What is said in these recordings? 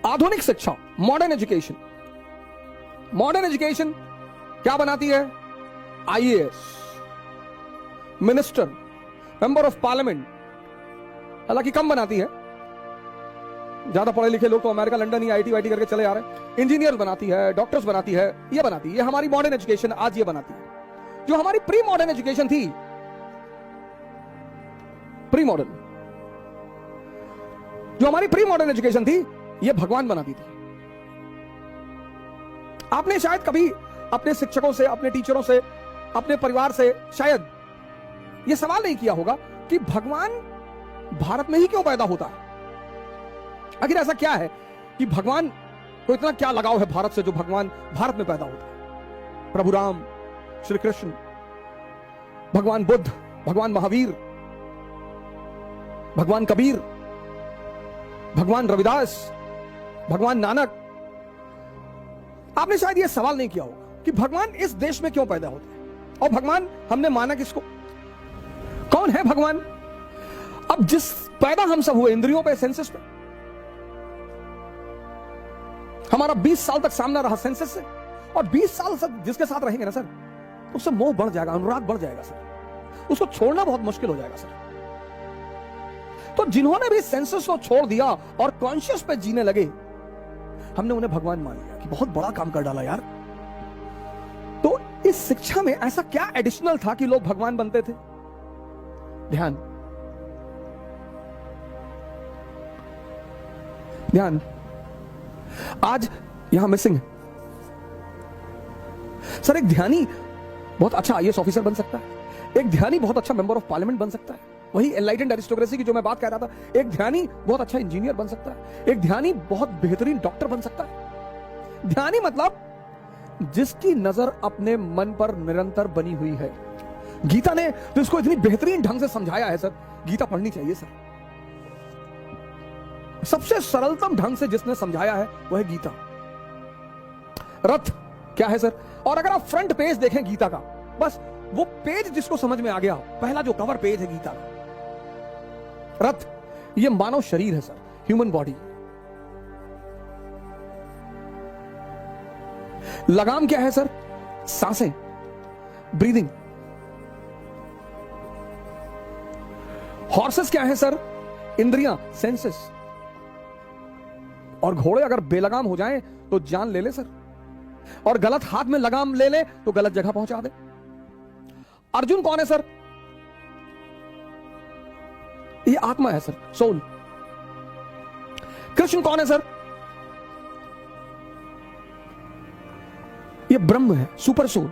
आधुनिक शिक्षा, modern education, modern education क्या बनाती है? IAS, minister, member of parliament, हालांकि कम बनाती है, ज्यादा पढ़े लिखे लोग तो अमेरिका, लंदन ही आईटी वाईटी करके चले आ रहे हैं। इंजीनियर बनाती है, डॉक्टर्स बनाती है, ये बनाती है, ये हमारी मॉडर्न एजुकेशन आज ये बनाती है। जो हमारी प्री मॉडर्न एजुकेशन थी, प्री मॉडर्न, जो हमारी प्री मॉडर्न एजुकेशन थी, ये भगवान बनाती थी। आपने शायद कभी अपने शिक्षकों से, अपने टीचरों से, अपने परिवार से शायद यह सवाल नहीं किया होगा कि भगवान भारत में ही क्यों पैदा होता है? आखिर ऐसा क्या है कि भगवान को इतना क्या लगाव है भारत से, जो भगवान भारत में पैदा होता है? प्रभु राम, श्री कृष्ण, भगवान बुद्ध, भगवान महावीर, भगवान कबीर, भगवान रविदास, भगवान नानक। आपने शायद यह सवाल नहीं किया होगा कि भगवान इस देश में क्यों पैदा होता है, और भगवान हमने माना किसको? कौन है भगवान? अब जिस पैदा हम सब हुए इंद्रियों पे, सेंसेस पे, हमारा 20 साल तक सामना रहा सेंसेस से, और 20 साल तक जिसके साथ रहेंगे ना सर, उससे मोह बढ़ जाएगा, अनुराग बढ़ जाएगा सर, उसको छोड़ना बहुत मुश्किल हो जाएगा सर। तो जिन्होंने भी सेंसेस को छोड़ दिया और कॉन्शियस पे जीने लगे, हमने उन्हें भगवान मान लिया कि बहुत बड़ा काम कर डाला यार। तो इस शिक्षा में ऐसा क्या एडिशनल था कि लोग भगवान बनते थे? ध्यान, ध्यान आज यहां मिसिंग है सर। एक ध्यानी बहुत अच्छा आईएएस ऑफिसर बन सकता है, एक ध्यानी बहुत अच्छा मेंबर ऑफ पार्लियामेंट बन सकता है, वही एनलाइटेंड एरिस्टोक्रेसी की जो मैं बात कर रहा था, एक ध्यानी बहुत अच्छा इंजीनियर बन सकता है, एक ध्यानी बहुत बेहतरीन डॉक्टर बन सकता है। ध्यानी मतलब जिसकी नजर अपने मन पर निरंतर बनी हुई है। गीता ने तो इसको इतनी बेहतरीन ढंग से समझाया है सर, गीता पढ़नी चाहिए सर। सबसे सरलतम ढंग से जिसने समझाया है वह है गीता। रथ क्या है सर? और अगर आप फ्रंट पेज देखें गीता का, बस वो पेज जिसको समझ में आ गया, पहला जो कवर पेज है गीता का, रथ, ये मानव शरीर है सर, ह्यूमन बॉडी। लगाम क्या है सर? सांसें, ब्रीदिंग। हॉर्सेस क्या है सर? इंद्रियां, सेंसेस। और घोड़े अगर बेलगाम हो जाएं तो जान ले ले सर, और गलत हाथ में लगाम ले ले तो गलत जगह पहुंचा दे। अर्जुन कौन है सर? ये आत्मा है सर, सोल। कृष्ण कौन है सर? ये ब्रह्म है, सुपर सोल।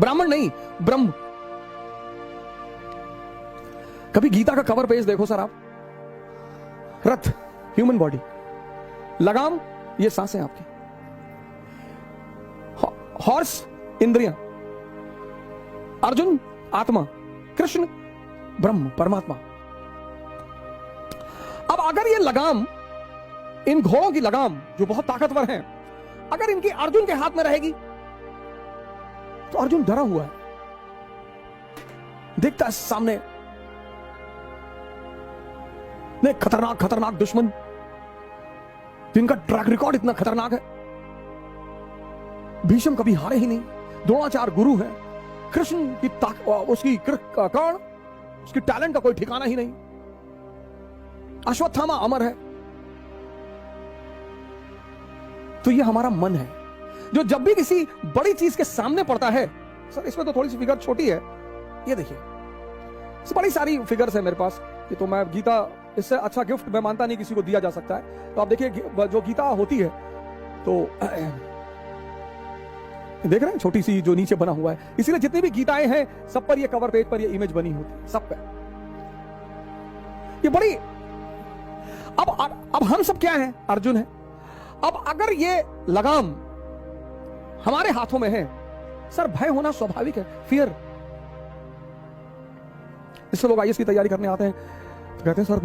ब्राह्मण नहीं, ब्रह्म। कभी गीता का कवर पेज देखो सर आप, रथ ह्यूमन बॉडी, लगाम ये सांसें आपकी, हॉर्स इंद्रियां, अर्जुन आत्मा, कृष्ण ब्रह्म परमात्मा। अब अगर ये लगाम, इन घोड़ों की लगाम जो बहुत ताकतवर हैं, अगर इनकी अर्जुन के हाथ में रहेगी तो अर्जुन डरा हुआ है, देखता है सामने ने खतरनाक खतरनाक दुश्मन जिनका ट्रैक रिकॉर्ड इतना खतरनाक है। भीष्म कभी हारे ही नहीं, द्रोणाचार्य गुरु है, कृष्ण की उसकी कर्ण, उसकी टैलेंट का कोई ठिकाना ही नहीं, अश्वत्थामा अमर है। तो ये हमारा मन है जो जब भी किसी बड़ी चीज के सामने पड़ता है, सर इसमें तो थोड़ी सी फिगर छोटी है, ये देखिए बड़ी सारी फिगर्स है मेरे पास, ये तो मैं गीता, इससे अच्छा गिफ्ट मैं मानता नहीं किसी को दिया जा सकता है। तो आप देखिए जो गीता होती है तो देख रहे हैं छोटी सी जो नीचे बना हुआ है, इसीलिए जितनी भी गीताएं हैं सब पर ये कवर पेज पर ये इमेज बनी होती है, सब पे ये बड़ी। अब हम सब क्या हैं? अर्जुन है। अब अगर ये लगाम हमारे हाथों में है सर, भय होना स्वाभाविक है, फियर। इससे लोग आईएएस की तैयारी करने आते हैं तो कहते हैं सर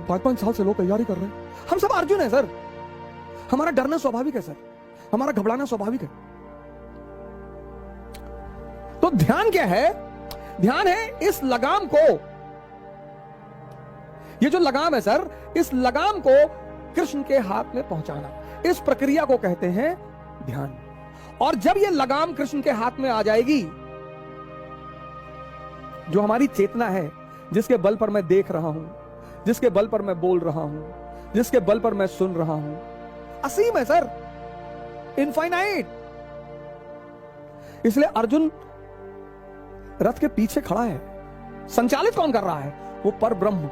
5-5 साल से लोग तैयारी कर रहे हैं। हम सब अर्जुन है सर, हमारा डरना स्वाभाविक है सर, हमारा घबराना स्वाभाविक है। तो ध्यान क्या है? ध्यान है इस लगाम को, ये जो लगाम है सर, इस लगाम को कृष्ण के हाथ में पहुंचाना, इस प्रक्रिया को कहते हैं ध्यान। और जब ये लगाम कृष्ण के हाथ में आ जाएगी, जो हमारी चेतना है, जिसके बल पर मैं देख रहा हूं, जिसके बल पर मैं बोल रहा हूं, जिसके बल पर मैं सुन रहा हूं, असीम है सर, इनफाइनाइट। इसलिए अर्जुन रथ के पीछे खड़ा है। संचालित कौन कर रहा है? वो पर ब्रह्म,